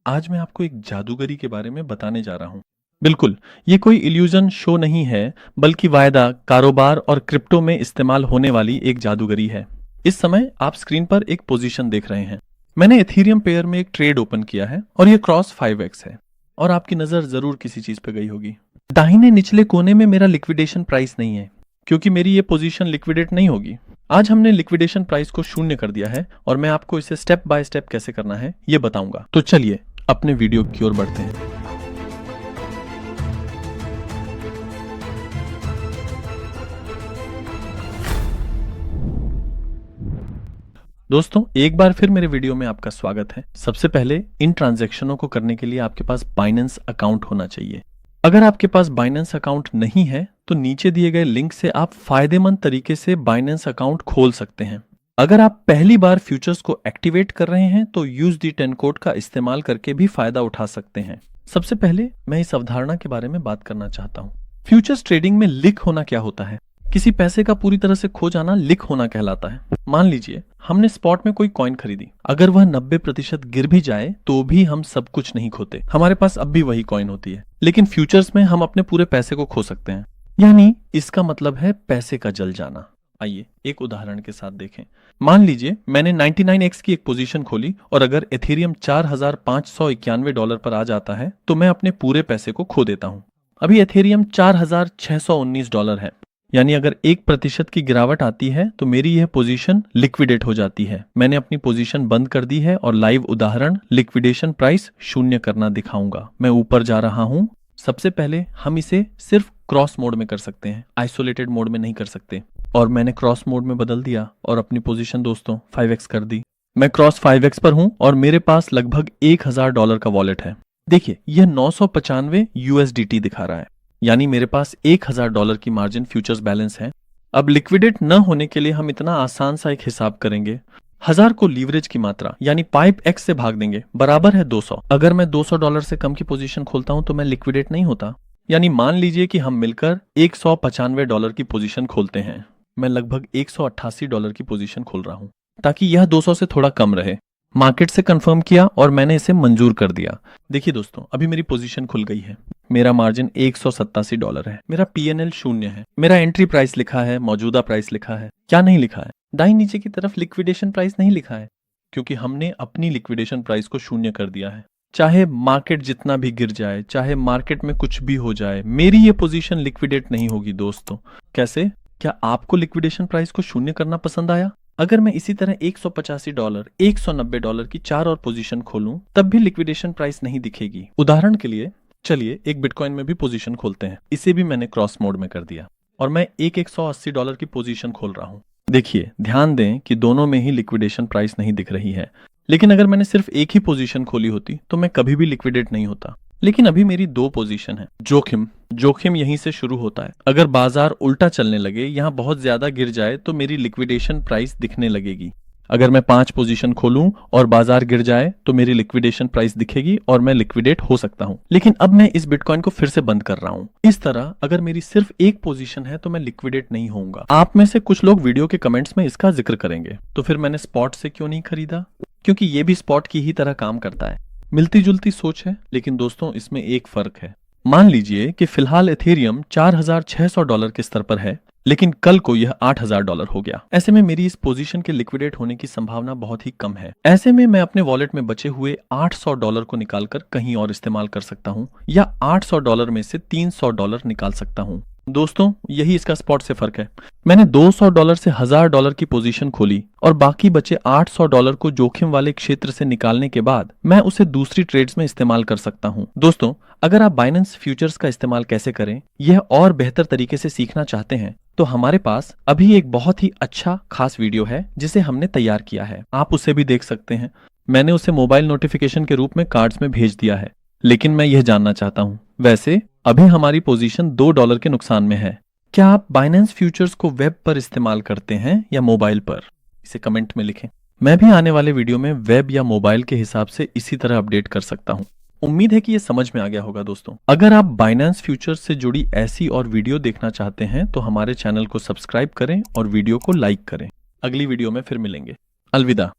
आज मैं आपको एक जादूगरी के बारे में बताने जा रहा हूँ। बिल्कुल, ये कोई इल्यूजन शो नहीं है, बल्कि वायदा, कारोबार और क्रिप्टो में इस्तेमाल होने वाली एक जादूगरी है। इस समय आप स्क्रीन पर एक पोजीशन देख रहे हैं। मैंने एथेरियम पेयर में एक ट्रेड ओपन किया है और ये क्रॉस 5x है। और आपकी नजर जरूर किसी चीज पे गई होगी। दाहिने निचले कोने में मेरा लिक्विडेशन प्राइस नहीं है, क्योंकि मेरी ये पोजीशन लिक्विडेट नहीं होगी। आज हमने लिक्विडेशन प्राइस को शून्य कर दिया है और मैं आपको इसे स्टेप बाय स्टेप कैसे करना है ये बताऊंगा। तो चलिए अपने वीडियो की ओर बढ़ते हैं। दोस्तों, एक बार फिर मेरे वीडियो में आपका स्वागत है। सबसे पहले इन ट्रांजैक्शनों को करने के लिए आपके पास बाइनेंस अकाउंट होना चाहिए। अगर आपके पास बाइनेंस अकाउंट नहीं है तो नीचे दिए गए लिंक से आप फायदेमंद तरीके से बाइनेंस अकाउंट खोल सकते हैं। अगर आप पहली बार फ्यूचर्स को एक्टिवेट कर रहे हैं तो USD10 कोड का इस्तेमाल करके भी फायदा उठा सकते हैं। सबसे पहले मैं इस अवधारणा के बारे में बात करना चाहता हूँ। फ्यूचर्स ट्रेडिंग में लीक होना क्या होता है? किसी पैसे का पूरी तरह से खो जाना लीक होना कहलाता है। मान लीजिए हमने स्पॉट में कोई कॉइन खरीदी, अगर वह 90% गिर भी जाए तो भी हम सब कुछ नहीं खोते, हमारे पास अब भी वही कॉइन होती है। लेकिन फ्यूचर्स में हम अपने पूरे पैसे को खो सकते हैं, यानी इसका मतलब है पैसे का जल जाना। आइए एक उदाहरण के साथ देखें। मान लीजिए मैंने 99x की एक पोजीशन खोली और अगर एथेरियम $4,591 पर आ जाता है तो मैं अपने पूरे पैसे को खो देता हूं। अभी एथेरियम $4,619 है, यानी अगर 1% की गिरावट आती है तो मेरी यह पोजीशन लिक्विडेट हो जाती है। मैंने अपनी पोजीशन बंद कर दी है और लाइव उदाहरण लिक्विडेशन प्राइस शून्य करना दिखाऊंगा। मैं ऊपर जा रहा हूं। सबसे पहले हम इसे सिर्फ क्रॉस मोड में कर सकते हैं, आइसोलेटेड मोड में नहीं कर सकते। और मैंने क्रॉस मोड में बदल दिया और अपनी पोजीशन दोस्तों 5x कर दी। मैं क्रॉस 5x पर हूं और मेरे पास लगभग $1,000 का वॉलेट है। देखिए यह 995 USDT दिखा रहा है, यानी मेरे पास $1,000 की मार्जिन फ्यूचर्स बैलेंस है। अब लिक्विडेट न होने के लिए हम इतना आसान सा एक हिसाब करेंगे। 1000 को लीवरेज की मात्रा यानी 5x से भाग देंगे, बराबर है 200। अगर मैं $200 से कम की पोजीशन खोलता हूं तो मैं लिक्विडेट नहीं होता। यानी मान लीजिए कि हम मिलकर $195 की पोजीशन खोलते हैं। मैं लगभग $188 की पोजीशन खोल रहा हूं ताकि यह 200 से थोड़ा कम रहे। मार्केट से कंफर्म किया और मैंने इसे मंजूर कर दिया। देखिए दोस्तों, अभी मेरी पोजीशन खुल गई है। मेरा मार्जिन $187 है। मेरा PNL शून्य है। मेरा एंट्री प्राइस लिखा है, मौजूदा प्राइस लिखा है। क्या नहीं लिखा है? दाईं नीचे की तरफ लिक्विडेशन प्राइस नहीं लिखा है, क्योंकि हमने अपनी लिक्विडेशन प्राइस को शून्य कर दिया है। चाहे मार्केट जितना भी गिर जाए, चाहे मार्केट में कुछ भी हो जाए, मेरी ये पोजीशन लिक्विडेट नहीं होगी दोस्तों। कैसे? क्या आपको लिक्विडेशन प्राइस को शून्य करना पसंद आया? अगर मैं इसी तरह $185, $190 की 4 और पोजीशन खोलूं तब भी लिक्विडेशन प्राइस नहीं दिखेगी। उदाहरण के लिए चलिए एक बिटकॉइन में भी पोजीशन खोलते हैं। इसे भी मैंने क्रॉस मोड में कर दिया और मैं एक $180 की पोजीशन खोल रहा हूं। देखिए ध्यान दें कि दोनों में ही लिक्विडेशन प्राइस नहीं दिख रही है। लेकिन अगर मैंने सिर्फ एक ही पोजीशन खोली होती तो मैं कभी भी लिक्विडेट नहीं होता। लेकिन अभी मेरी 2 पोजीशन है। जोखिम यहीं से शुरू होता है। अगर बाजार उल्टा चलने लगे, यहाँ बहुत ज्यादा गिर जाए तो मेरी लिक्विडेशन प्राइस दिखने लगेगी। अगर मैं 5 पोजीशन खोलूं और बाजार गिर जाए तो मेरी लिक्विडेशन प्राइस दिखेगी और मैं लिक्विडेट हो सकता हूं। लेकिन अब मैं इस बिटकॉइन को फिर से बंद कर रहा हूं। इस तरह अगर मेरी सिर्फ एक पोजीशन है तो मैं लिक्विडेट नहीं होऊंगा। आप में से कुछ लोग वीडियो के कमेंट्स में इसका जिक्र करेंगे, तो फिर मैंने स्पॉट से क्यों नहीं खरीदा? क्योंकि ये भी स्पॉट की ही तरह काम करता है। मिलती जुलती सोच है, लेकिन दोस्तों इसमें एक फर्क है। मान लीजिए कि फिलहाल एथेरियम $4,600 के स्तर पर है, लेकिन कल को यह $8,000 हो गया। ऐसे में मेरी इस पोजीशन के लिक्विडेट होने की संभावना बहुत ही कम है। ऐसे में मैं अपने वॉलेट में बचे हुए $800 को निकालकर कहीं और इस्तेमाल कर सकता हूँ, या $800 में से $300 निकाल सकता हूँ। दोस्तों यही इसका स्पॉट से फर्क है। मैंने $200 से $1,000 की पोजीशन खोली और बाकी बचे $800 को जोखिम वाले क्षेत्र से निकालने के बाद मैं उसे दूसरी ट्रेड्स में इस्तेमाल कर सकता हूं। दोस्तों अगर आप बाइनेंस फ्यूचर्स का इस्तेमाल कैसे करें यह और बेहतर तरीके से सीखना चाहते हैं तो हमारे पास अभी एक बहुत ही अच्छा खास वीडियो है जिसे हमने तैयार किया है। आप उसे भी देख सकते हैं। मैंने उसे मोबाइल नोटिफिकेशन के रूप में कार्ड्स में भेज दिया है। लेकिन मैं यह जानना चाहता हूं, वैसे अभी हमारी पोजीशन $2 के नुकसान में है। क्या आप बाइनेंस फ्यूचर्स को वेब पर इस्तेमाल करते हैं या मोबाइल पर? इसे कमेंट में लिखें। मैं भी आने वाले वीडियो में वेब या मोबाइल के हिसाब से इसी तरह अपडेट कर सकता हूं। उम्मीद है कि ये समझ में आ गया होगा दोस्तों। अगर आप बाइनेंस फ्यूचर्स से जुड़ी ऐसी और वीडियो देखना चाहते हैं तो हमारे चैनल को सब्सक्राइब करें और वीडियो को लाइक करें। अगली वीडियो में फिर मिलेंगे। अलविदा।